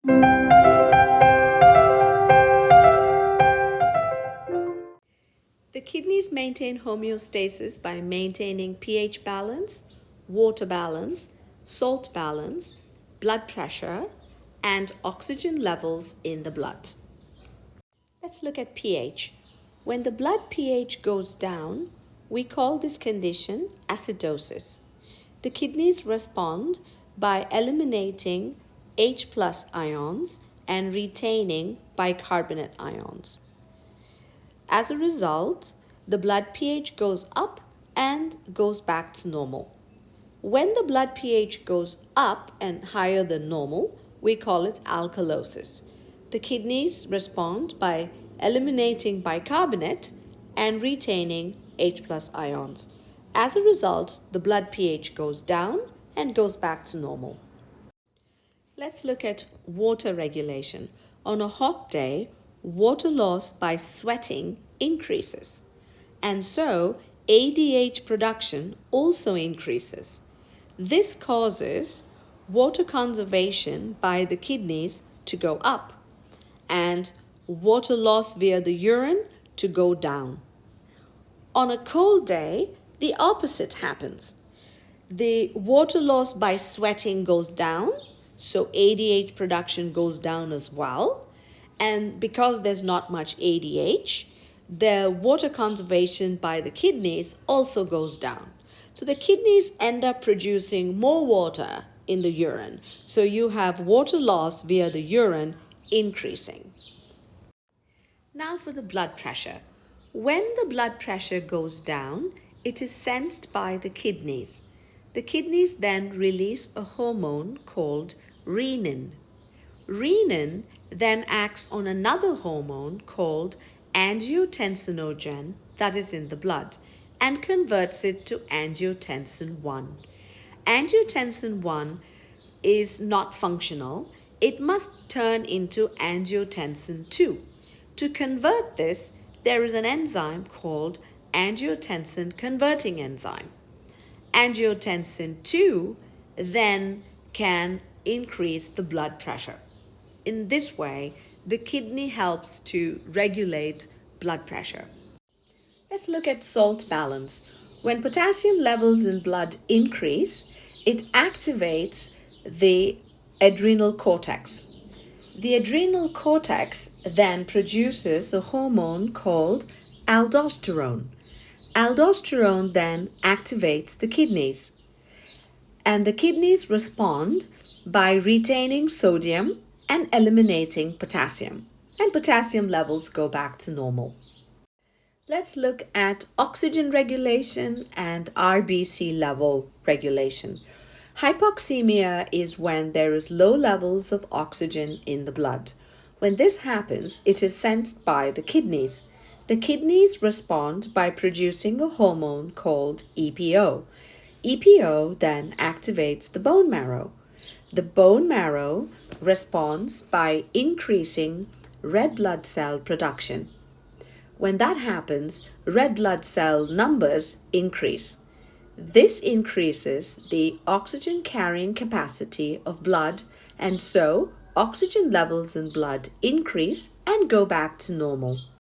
The kidneys maintain homeostasis by maintaining pH balance, water balance, salt balance, blood pressure, and oxygen levels in the blood. Let's look at pH. When the blood pH goes down, we call this condition acidosis. The kidneys respond by eliminating H plus ions and retaining bicarbonate ions. As a result, the blood pH goes up and goes back to normal. When the blood pH goes up and higher than normal, we call it alkalosis. The kidneys respond by eliminating bicarbonate and retaining H plus ions. As a result, the blood pH goes down and goes back to normal. Let's look at water regulation. On a hot day, water loss by sweating increases, and so ADH production also increases. This causes water conservation by the kidneys to go up and water loss via the urine to go down. On a cold day, the opposite happens. The water loss by sweating goes down, so ADH production goes down as well. And because there's not much ADH, the water conservation by the kidneys also goes down. So the kidneys end up producing more water in the urine. So you have water loss via the urine increasing. Now for the blood pressure. When the blood pressure goes down, it is sensed by the kidneys. The kidneys then release a hormone called renin. Renin then acts on another hormone called angiotensinogen that is in the blood and converts it to angiotensin 1. Angiotensin 1 is not functional. It must turn into angiotensin 2. To convert this, there is an enzyme called angiotensin converting enzyme. Angiotensin 2 then can increase the blood pressure. In this way, the kidney helps to regulate blood pressure. Let's look at salt balance. When potassium levels in blood increase, it activates the adrenal cortex. The adrenal cortex then produces a hormone called aldosterone. Aldosterone then activates the kidneys, and the kidneys respond by retaining sodium and eliminating potassium, and potassium levels go back to normal. Let's look at oxygen regulation and RBC level regulation. Hypoxemia is when there is low levels of oxygen in the blood. When this happens, it is sensed by the kidneys. The kidneys respond by producing a hormone called EPO. EPO then activates the bone marrow. The bone marrow responds by increasing red blood cell production. When that happens, red blood cell numbers increase. This increases the oxygen carrying capacity of blood, and so oxygen levels in blood increase and go back to normal.